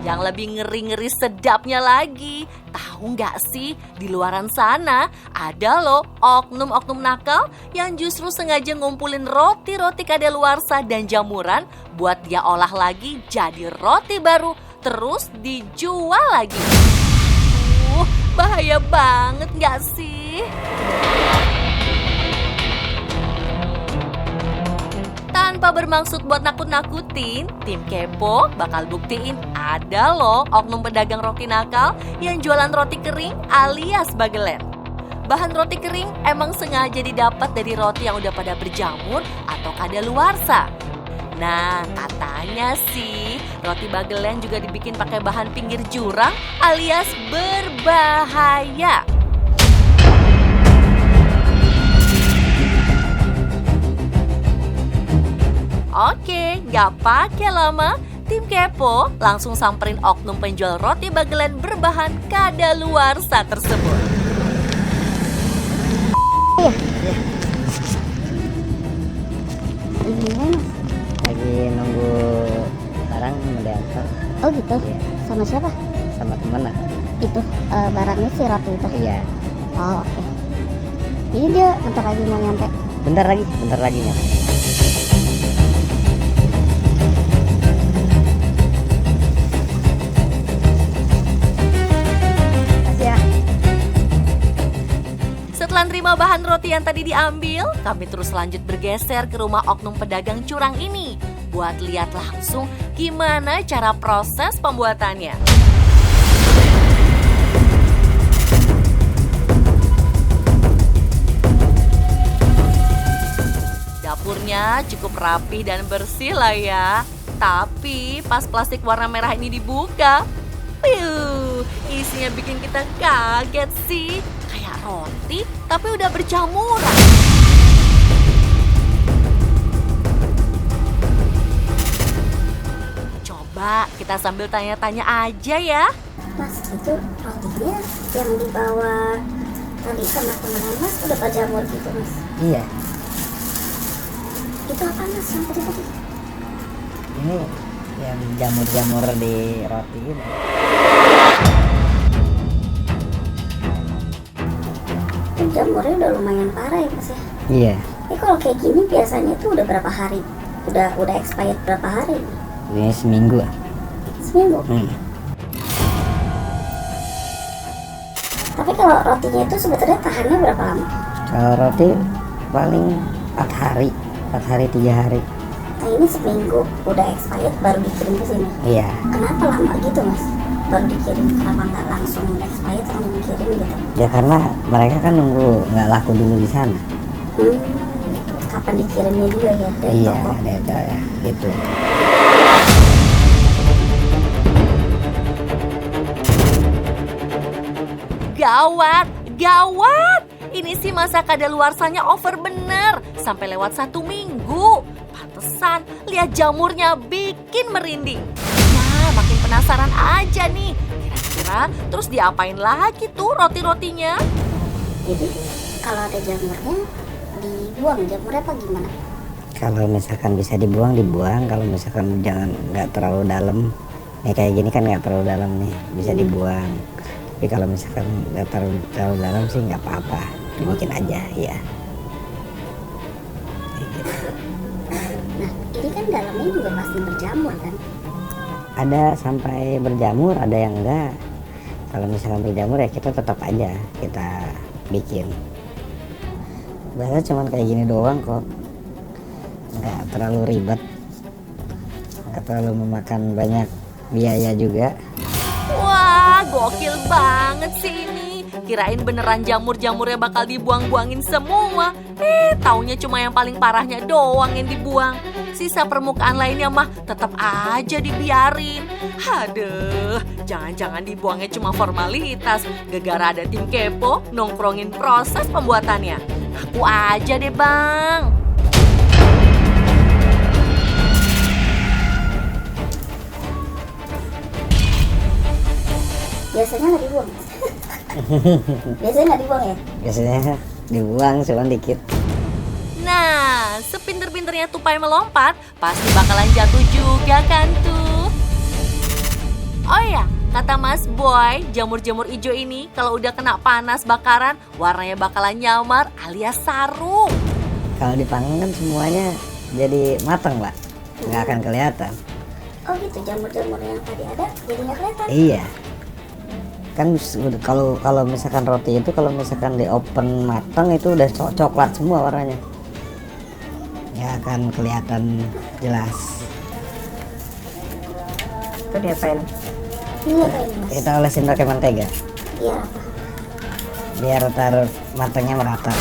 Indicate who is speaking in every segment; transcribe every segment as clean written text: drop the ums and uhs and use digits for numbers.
Speaker 1: Yang lebih ngeri-ngeri sedapnya lagi, tahu nggak sih, di luaran sana ada loh oknum-oknum nakal yang justru sengaja ngumpulin roti-roti kadaluarsa dan jamuran buat dia olah lagi jadi roti baru, terus dijual lagi. Bahaya banget nggak sih? Tanpa bermaksud buat nakut-nakutin, tim Kepo bakal buktiin ada loh oknum pedagang roti nakal yang jualan roti kering alias bagelen. Bahan roti kering emang sengaja didapat dari roti yang udah pada berjamur atau kadaluarsa. Nah, katanya sih roti bagelen juga dibikin pakai bahan pinggir jurang alias berbahaya. Oke, gak pakai lama, tim Kepo langsung samperin oknum penjual roti bagelen berbahan kadaluarsa tersebut.
Speaker 2: Iya. Lagi nunggu barang mau diantar.
Speaker 3: Oh gitu?
Speaker 2: Iya.
Speaker 3: Sama siapa?
Speaker 2: Sama temen lah.
Speaker 3: Itu barangnya si roti itu?
Speaker 2: Iya.
Speaker 3: Oh oke. Ini dia bentar lagi mau nyampe.
Speaker 2: Bentar lagi nya.
Speaker 1: Setelah nerima bahan roti yang tadi diambil, kami terus lanjut bergeser ke rumah oknum pedagang curang ini buat lihat langsung gimana cara proses pembuatannya. Dapurnya cukup rapi dan bersih lah ya. Tapi pas plastik warna merah ini dibuka, isinya bikin kita kaget sih. Kayak roti tapi udah berjamuran. Coba kita sambil tanya-tanya aja ya.
Speaker 3: Mas, itu rotinya yang dibawa tadi sama teman Mas udah berjamur gitu Mas?
Speaker 2: Iya.
Speaker 3: Itu apa Mas yang tadi?
Speaker 2: Ini yang jamur-jamur di roti ini.
Speaker 3: Jamurnya udah lumayan parah ya Mas ya?
Speaker 2: Iya.
Speaker 3: Ini kalau kayak gini biasanya tuh udah berapa hari? Udah expired berapa hari?
Speaker 2: Ini seminggu.
Speaker 3: Seminggu? Tapi kalau rotinya itu sebetulnya tahannya berapa lama?
Speaker 2: Kalau roti paling 4 hari 3 hari.
Speaker 3: Nah ini seminggu udah expired baru dikirim ke sini.
Speaker 2: Iya.
Speaker 3: Kenapa lama gitu Mas? Baru dikirim, kenapa nggak langsung expired langsung dikirim gitu?
Speaker 2: Ya karena mereka kan nunggu nggak laku dulu di sana.
Speaker 3: Kapan dikirimnya juga ya? Dari
Speaker 2: Iya,
Speaker 3: toko?
Speaker 2: ada ya, gitu.
Speaker 1: Gawat! Ini sih masa kadaluarsanya over bener, sampai lewat 1 minggu. Pantesan, lihat jamurnya bikin merinding. Nah, makin penasaran aja nih. Kira-kira terus diapain lagi tuh roti-rotinya?
Speaker 3: Jadi kalau ada jamurnya dibuang jamurnya apa gimana?
Speaker 2: Kalau misalkan bisa dibuang, kalau misalkan jangan nggak terlalu dalam. Ya kayak gini kan nggak terlalu dalam nih, bisa dibuang. Tapi kalau misalkan nggak terlalu dalam sih nggak apa-apa, dibikin aja ya.
Speaker 3: Nah ini kan dalamnya juga pasti berjamur kan?
Speaker 2: Ada sampai berjamur, ada yang enggak. Kalau misalkan berjamur ya kita tetap aja kita bikin. Biasanya cuman kayak gini doang kok, nggak terlalu ribet, nggak terlalu memakan banyak biaya juga.
Speaker 1: Wah, gokil banget sih ini. Kirain beneran jamur-jamurnya bakal dibuang-buangin semua. Taunya cuma yang paling parahnya doang yang dibuang. Sisa permukaan lainnya mah tetap aja dibiarin. Aduh, jangan-jangan dibuangnya cuma formalitas. Gara-gara ada tim Kepo nongkrongin proses pembuatannya. Aku aja deh bang.
Speaker 3: Biasanya nggak dibuang. Biasanya nggak dibuang ya?
Speaker 2: Biasanya dibuang cuma dikit.
Speaker 1: Nah, sepinter-pinternya tupai melompat, pasti bakalan jatuh juga kan tuh. Oh Kata Mas Boy, jamur-jamur ijo ini kalau udah kena panas bakaran, warnanya bakalan nyamar alias sarung.
Speaker 2: Kalau dipanggang kan semuanya jadi matang, Pak. Nggak akan kelihatan.
Speaker 3: Oh gitu, jamur-jamur yang tadi ada jadi nggak kelihatan.
Speaker 2: Iya. Kan kalau misalkan roti itu kalau misalkan di open matang itu udah coklat semua warnanya. Nggak akan kelihatan jelas.
Speaker 4: Itu diapain?
Speaker 3: Ini apa ini Mas?
Speaker 2: Kita olesin pakai mentega
Speaker 3: Iya apa?
Speaker 2: biar taruh matangnya merata.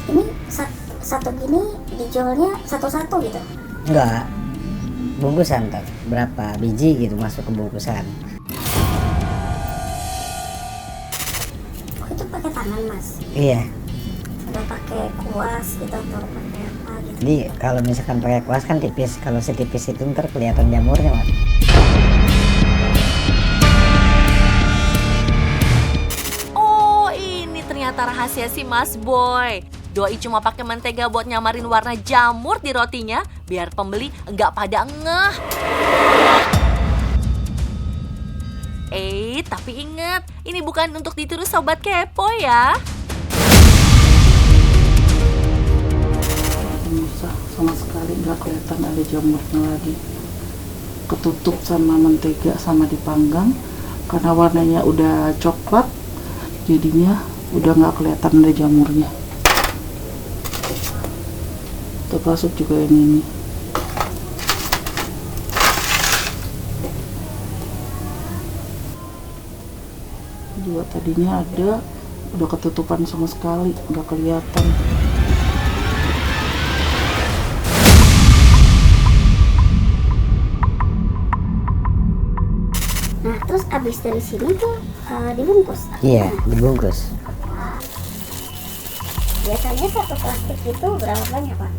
Speaker 3: Ini satu gini dijualnya satu-satu gitu?
Speaker 2: Enggak, bungkusan ntar berapa biji gitu masuk ke bungkusan.
Speaker 3: Oh itu pakai tangan Mas?
Speaker 2: Iya.
Speaker 3: Ada pakai kuas gitu atau pakai apa gitu?
Speaker 2: Jadi kalau misalkan pakai kuas kan tipis, kalau setipis itu ntar kelihatan jamurnya, Mas.
Speaker 1: Oh, ini ternyata rahasia si Mas Boy. Doi cuma pakai mentega buat nyamarin warna jamur di rotinya biar pembeli enggak pada ngeh. Tapi ingat, ini bukan untuk ditiru sobat kepo ya.
Speaker 5: Bisa sama sekali nggak kelihatan ada jamurnya lagi, ketutup sama mentega sama dipanggang karena warnanya udah coklat, jadinya udah nggak kelihatan ada jamurnya. Termasuk juga yang ini. Juga tadinya ada, udah ketutupan sama sekali, nggak kelihatan.
Speaker 3: Nah terus abis dari sini tuh dibungkus?
Speaker 2: Iya, dibungkus.
Speaker 3: Biasanya satu plastik itu berapa banyak Pak?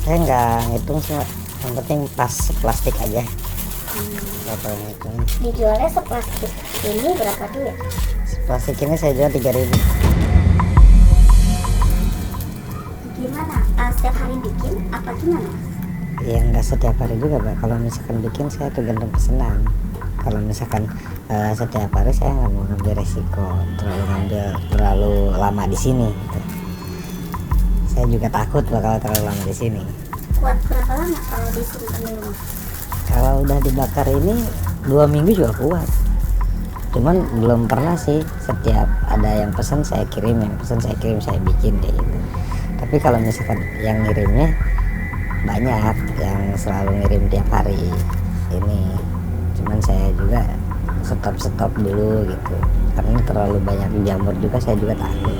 Speaker 2: Saya nggak ngitung sih, Pak. Yang penting pas plastik aja. Berapa yang ngitung?
Speaker 3: Dijualnya seplastik ini berapa duit?
Speaker 2: Plastik ini saya jual 3.000.
Speaker 3: Gimana? Setiap hari bikin apa gimana Mas?
Speaker 2: Ya nggak setiap hari juga, Pak. Kalau misalkan bikin saya tergantung pesanan. Kalau misalkan setiap hari saya nggak mau ngambil resiko terlalu lama di sini. Gitu. Saya juga takut bakal terlalu lama di sini.
Speaker 3: Kuat berapa lama kalau disimpan di rumah?
Speaker 2: Kalau udah dibakar ini 2 minggu juga kuat. Cuman belum pernah sih setiap ada yang pesan saya kirim, yang pesan saya kirim, saya bikin kayak gitu. Tapi kalau misalkan yang ngirimnya banyak, yang selalu ngirim tiap hari ini, cuman saya juga stop dulu gitu karena terlalu banyak jamur juga, saya juga takut.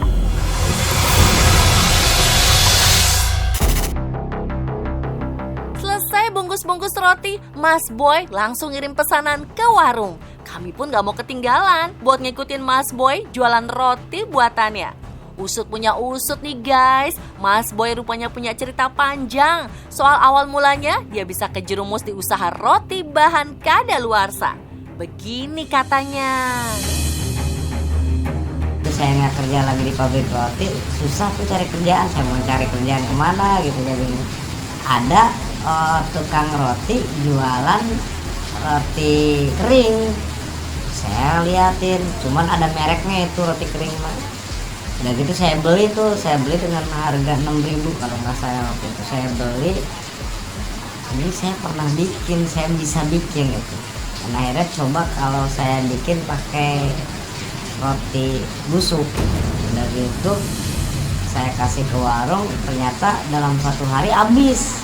Speaker 1: Selesai bungkus-bungkus roti, Mas Boy langsung ngirim pesanan ke warung. Kami pun gak mau ketinggalan buat ngikutin Mas Boy jualan roti buatannya. Usut punya usut nih guys, Mas Boy rupanya punya cerita panjang soal awal mulanya dia bisa kejerumus di usaha roti bahan kadaluarsa. Begini katanya.
Speaker 2: Terus saya nggak kerja lagi di pabrik roti, susah tuh cari kerjaan. Saya mau cari kerjaan kemana gitu, jadi ada tukang roti jualan roti kering. Saya liatin, cuman ada mereknya itu roti kering mah. Udah gitu saya beli dengan harga 6.000 kalau nggak salah waktu itu saya beli. Ini saya pernah bikin, saya bisa bikin gitu. Dan akhirnya coba kalau saya bikin pakai roti busuk. Udah gitu saya kasih ke warung, ternyata dalam 1 hari habis.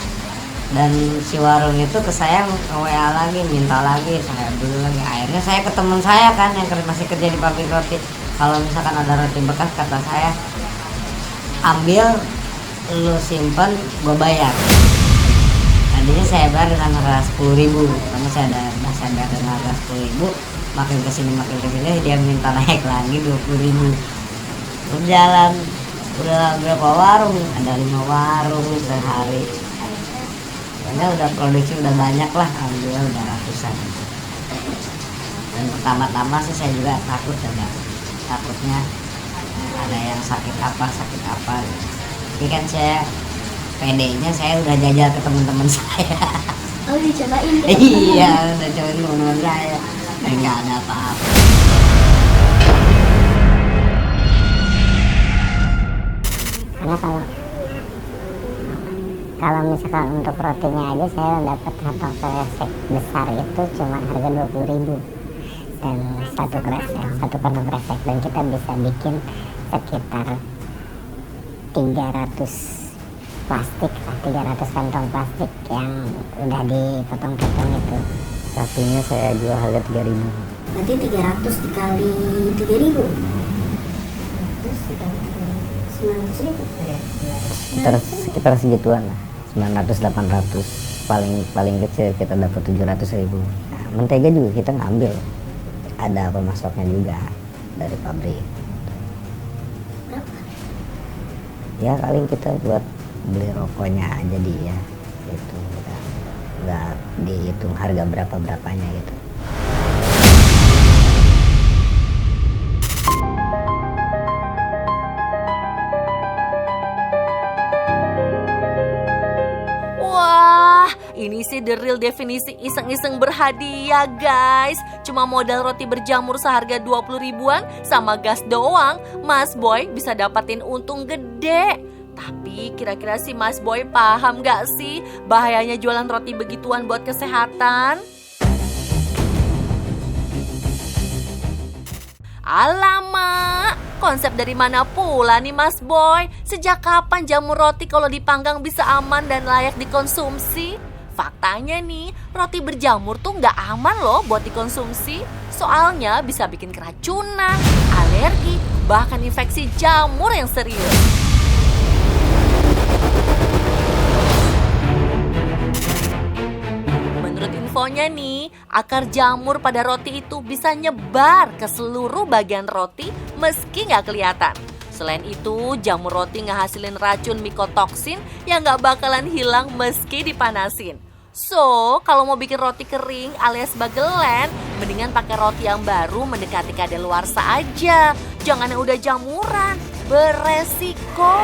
Speaker 2: Dan si warung itu ke saya WA lagi, minta lagi, saya beli lagi. Akhirnya saya ke teman saya kan yang masih kerja di pabrik roti, kalau misalkan ada roti bekas, kata saya, ambil, lu simpen, gue bayar. Tadinya saya bayar dengan harga 10.000, karena saya bayar dengan harga 10.000. Makin kesini dia minta naik lagi 20.000. Berjalan udah berapa warung, ada 5 warung sehari. Karena udah produksi udah banyak lah, alhamdulillah udah ratusan. Dan pertama-tama sih saya juga takutnya ada yang sakit apa gitu. Tapi kan saya PD-nya saya udah jajal ke teman-teman saya.
Speaker 3: Oh dicobain gitu.
Speaker 2: Iya, udah cobain teman-teman saya. Nggak ada apa-apa. Karena kalau misalkan untuk rotinya aja saya dapat kantong kresek besar itu cuma harga 20.000 dan satu kantong kresek, dan kita bisa bikin sekitar 300 plastik, 300 kantong plastik yang udah dipotong-potong itu. Rotinya saya jual harga 3.000.
Speaker 3: Berarti 300 dikali 3.000. Terus dikali 900.000.
Speaker 2: Sekitar segituan lah, 900-800, paling kecil kita dapat 700.000. Nah, mentega juga kita ngambil, ada pemasoknya juga dari pabrik.
Speaker 3: Berapa?
Speaker 2: Ya paling kita buat beli rokoknya aja dia, itu nggak dihitung harga berapanya gitu.
Speaker 1: Wah, ini sih the real definisi iseng-iseng berhadiah guys. Cuma modal roti berjamur seharga 20 ribuan sama gas doang, Mas Boy bisa dapatin untung gede. Tapi kira-kira si Mas Boy paham gak sih bahayanya jualan roti begituan buat kesehatan? Alamak, konsep dari mana pula nih Mas Boy? Sejak kapan jamur roti kalau dipanggang bisa aman dan layak dikonsumsi? Faktanya nih, roti berjamur tuh nggak aman loh buat dikonsumsi. Soalnya bisa bikin keracunan, alergi, bahkan infeksi jamur yang serius. Menurut infonya nih, akar jamur pada roti itu bisa nyebar ke seluruh bagian roti meski nggak kelihatan. Selain itu, jamur roti ngehasilin racun mikotoksin yang nggak bakalan hilang meski dipanasin. So, kalau mau bikin roti kering alias bagelen, mendingan pakai roti yang baru mendekati kadaluarsa aja. Jangan yang udah jamuran, beresiko.